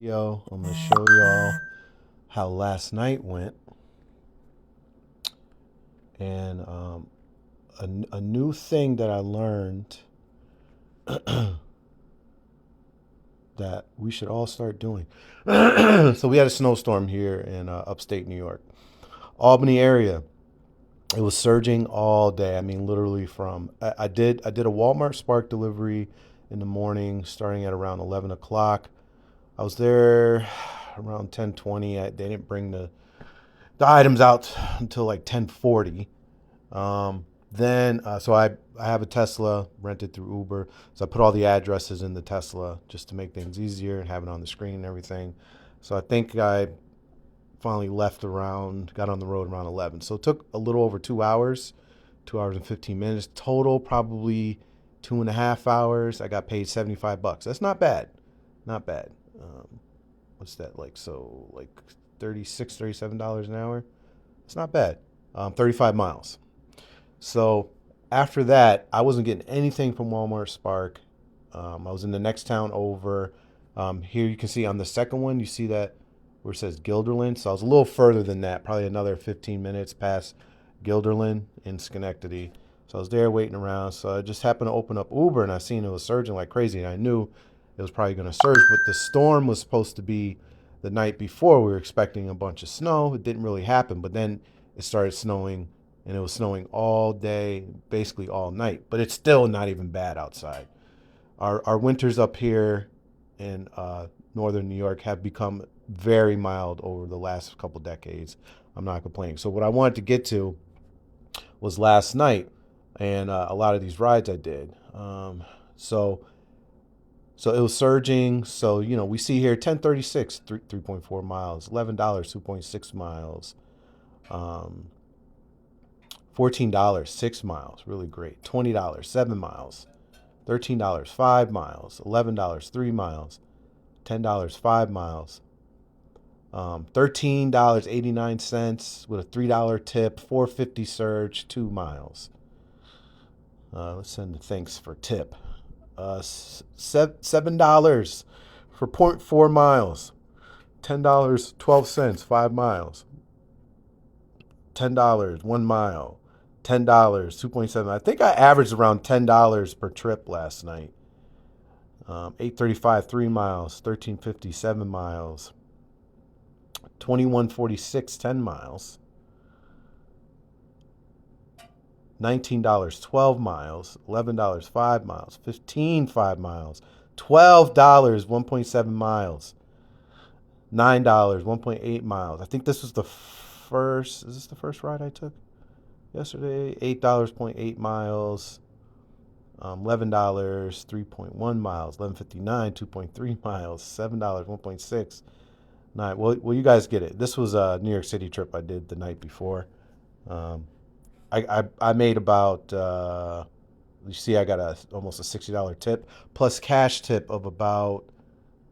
Yo, I'm gonna show y'all how last night went, and a new thing that I learned that we should all start doing. So we had a snowstorm here in upstate New York, Albany area. It was surging all day. I mean, literally from I did a Walmart Spark delivery in the morning, starting at around 11 o'clock. I was there around 10:20. They didn't bring the items out until like 10:40. So I have a Tesla rented through Uber. So I put all the addresses in the Tesla just to make things easier and have it on the screen and everything. So I think I finally got on the road around 11. So it took a little over 2 hours, 2 hours and 15 minutes. Total, probably 2.5 hours. I got paid $75. That's not bad. Not bad. What's that like? So like 36, $37 an hour. It's not bad. 35 miles. So after that, I wasn't getting anything from Walmart Spark. I was in the next town over. Here you can see on the second one, you see that where it says Guilderland. So I was a little further than that, probably another 15 minutes past Guilderland in Schenectady. So I was there waiting around. So I just happened to open up Uber and I seen it was surging like crazy. And I knew it was probably going to surge, but the storm was supposed to be the night before. We were expecting a bunch of snow. It didn't really happen, but then it started snowing and it was snowing all day, basically all night. But it's still not even bad outside. Our winters up here in northern New York have become very mild over the last couple decades. I'm not complaining. So what I wanted to get to was last night, and a lot of these rides I did. So so it was surging. So we see here 1036, 3.4 miles, $11, 2.6 miles. Um, $14, 6 miles, really great. $20, 7 miles. $13, 5 miles. $11, 3 miles. $10, 5 miles. $13.89 with a $3 tip. 450 surge, 2 miles. Let's send the thanks for tip. $7 for zero point 0.4 miles. $10, 12 cents, 5 miles. $10, 1 mile. $10, 2.7. I think I averaged around $10 per trip last night. 835, 3 miles. 1350, 7 miles. 2146, 10 miles. $19, 12 miles. $11, 5 miles. 15, 5 miles. $12, 1.7 miles. $9, 1.8 miles. I think this was the first. Is this the first ride I took yesterday? $8, 0.8 miles. $11, 3.1 miles. 11.59, 2.3 miles. $7, 1.6. Well, you guys get it. This was a New York City trip I did the night before. Um, I made about you see I got almost a $60 tip plus cash tip of about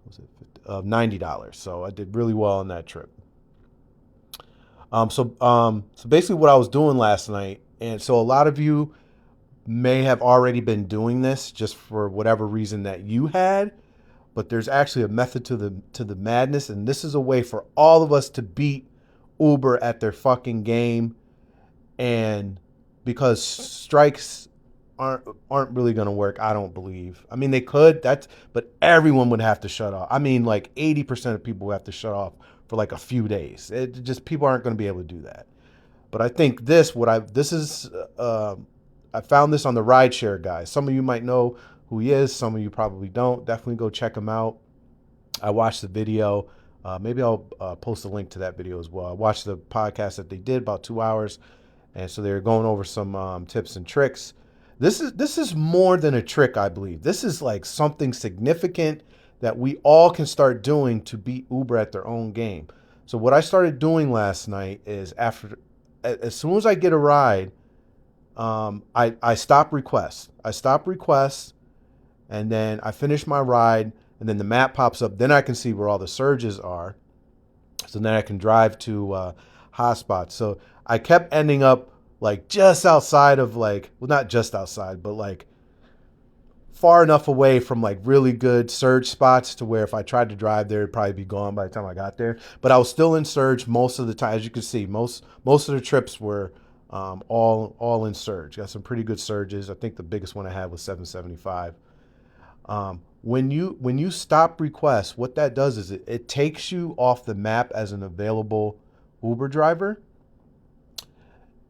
was it $90. So I did really well on that trip. So basically what I was doing last night, and so a lot of you may have already been doing this just for whatever reason that you had, but there's actually a method to the madness, and this is a way for all of us to beat Uber at their fucking game. And because strikes aren't really going to work, I don't believe. I mean, they could, but everyone would have to shut off. I mean, like 80% of people would have to shut off for like a few days. It just people aren't going to be able to do that. But I think I found this on the rideshare guy. Some of you might know who he is. Some of you probably don't. Definitely go check him out. I watched the video. Maybe I'll post a link to that video as well. I watched the podcast that they did, about 2 hours, and so they're going over some tips and tricks. This is more than a trick, I believe. This is like something significant that we all can start doing to beat Uber at their own game. So what I started doing last night is as soon as I get a ride, I stop requests. I stop requests, and then I finish my ride, and then the map pops up. Then I can see where all the surges are. So then I can drive to hotspots. So I kept ending up like just outside of, like, well, not just outside, but like far enough away from like really good surge spots to where if I tried to drive there, it'd probably be gone by the time I got there. But I was still in surge most of the time. As you can see, most of the trips were all in surge. Got some pretty good surges. I think the biggest one I had was 775. When you stop requests, what that does is it takes you off the map as an available Uber driver.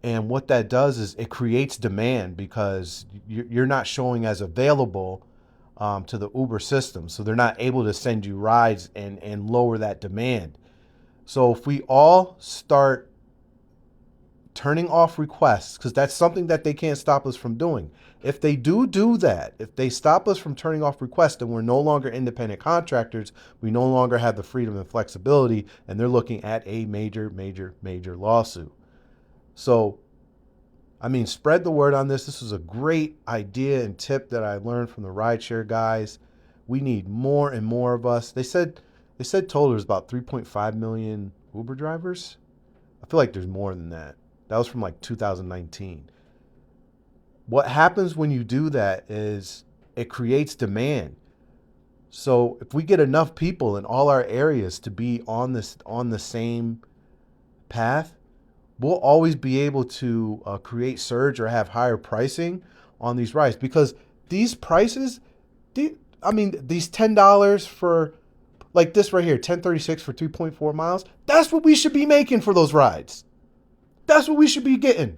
And what that does is it creates demand because you're not showing as available to the Uber system. So they're not able to send you rides and lower that demand. So if we all start turning off requests, because that's something that they can't stop us from doing. If they do that, if they stop us from turning off requests, then we're no longer independent contractors. We no longer have the freedom and flexibility, and they're looking at a major, major, major lawsuit. So, I mean, spread the word on this. This was a great idea and tip that I learned from the rideshare guys. We need more and more of us. They said total there's about 3.5 million Uber drivers. I feel like there's more than that. That was from like 2019. What happens when you do that is it creates demand. So if we get enough people in all our areas to be on the same path, we'll always be able to create surge or have higher pricing on these rides because these prices, these $10 for like this right here, 1036 for 2.4 miles. That's what we should be making for those rides. That's what we should be getting.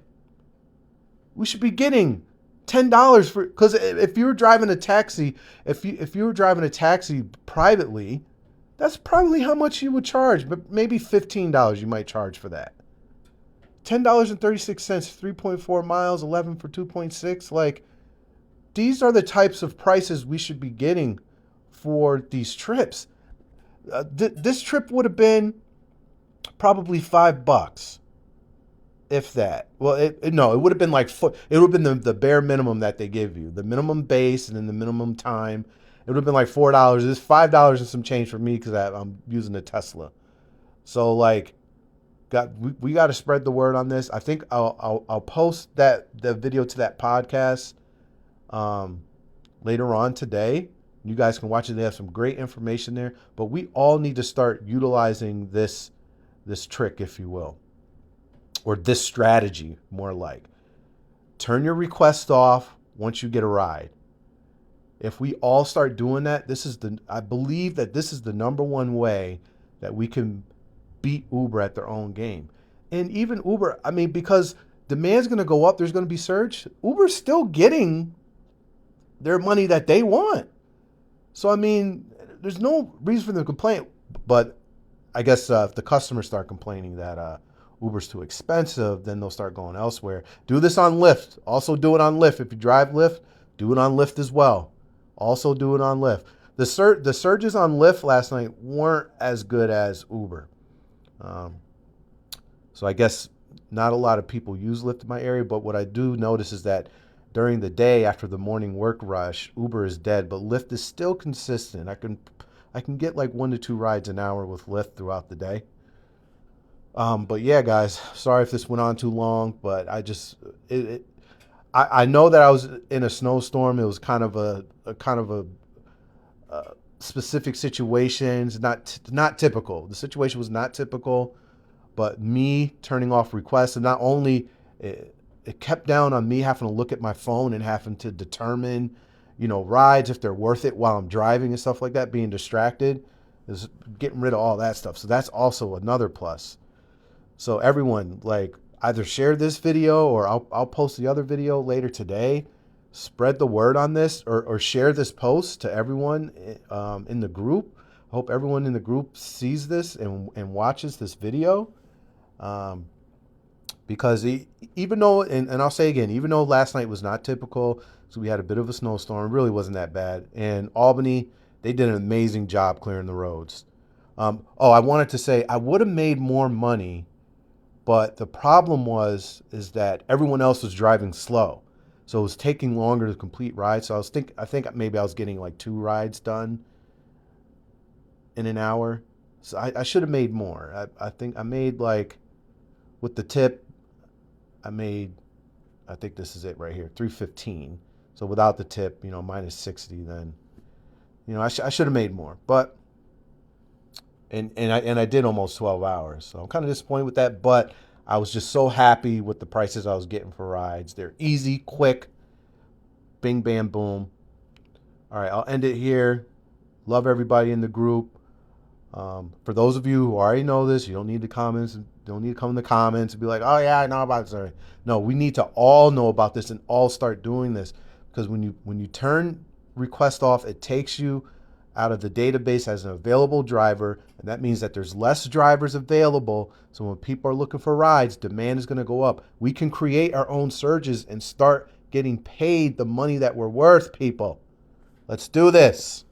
We should be getting $10 for, because if you were driving a taxi, if you were driving a taxi privately, that's probably how much you would charge, but maybe $15 you might charge for that. $10.36, 3.4 miles, 11 for 2.6. Like, these are the types of prices we should be getting for these trips. This trip would have been probably $5, if that. Well, it would have been like it would have been the bare minimum that they give you, the minimum base and then the minimum time. It would have been like $4. It's $5 and some change for me because I'm using a Tesla. So like, we got to spread the word on this. I think I'll post the video to that podcast later on today. You guys can watch it. They have some great information there. But we all need to start utilizing this trick, if you will, or this strategy, more like. Turn your request off once you get a ride. If we all start doing that, I believe that this is the number one way that we can beat Uber at their own game. And even Uber, I mean, because demand's going to go up, there's going to be surge. Uber's still getting their money that they want. So, I mean, there's no reason for them to complain. But I guess if the customers start complaining that Uber's too expensive, then they'll start going elsewhere. Do this on Lyft. Also do it on Lyft. If you drive Lyft, do it on Lyft as well. Also do it on Lyft. The surges on Lyft last night weren't as good as Uber. So I guess not a lot of people use Lyft in my area, but what I do notice is that during the day after the morning work rush, Uber is dead, but Lyft is still consistent. I can get like 1 to 2 rides an hour with Lyft throughout the day. But yeah, guys, sorry if this went on too long, but I know that I was in a snowstorm. It was kind of a specific situations, not typical. The situation was not typical, but me turning off requests, and not only it kept down on me having to look at my phone and having to determine, rides if they're worth it while I'm driving and stuff like that. Being distracted is getting rid of all that stuff. So that's also another plus. So everyone, like, either share this video or I'll post the other video later today. Spread the word on this or share this post to everyone in the group. I hope everyone in the group sees this and watches this video. Because even though, and I'll say again, even though last night was not typical, so we had a bit of a snowstorm, it really wasn't that bad. And Albany, they did an amazing job clearing the roads. I wanted to say I would have made more money, but the problem is that everyone else was driving slow. So it was taking longer to complete rides. So I think maybe I was getting like 2 rides done in an hour. So I should have made more. I think I made, like, with the tip, I think this is it right here, $3.15. So without the tip, minus 60, then, I should have made more. But, and I did almost 12 hours. So I'm kind of disappointed with that. But I was just so happy with the prices I was getting for rides. They're easy, quick, bing, bam, boom. All right, I'll end it here. Love everybody in the group. For those of you who already know this, you don't need to comments. Don't need to come in the comments and be like, "Oh yeah, I know about this." No, we need to all know about this and all start doing this, because when you turn request off, it takes you out of the database as an available driver, and that means that there's less drivers available. So when people are looking for rides, demand is going to go up. We can create our own surges and start getting paid the money that we're worth, people. Let's do this.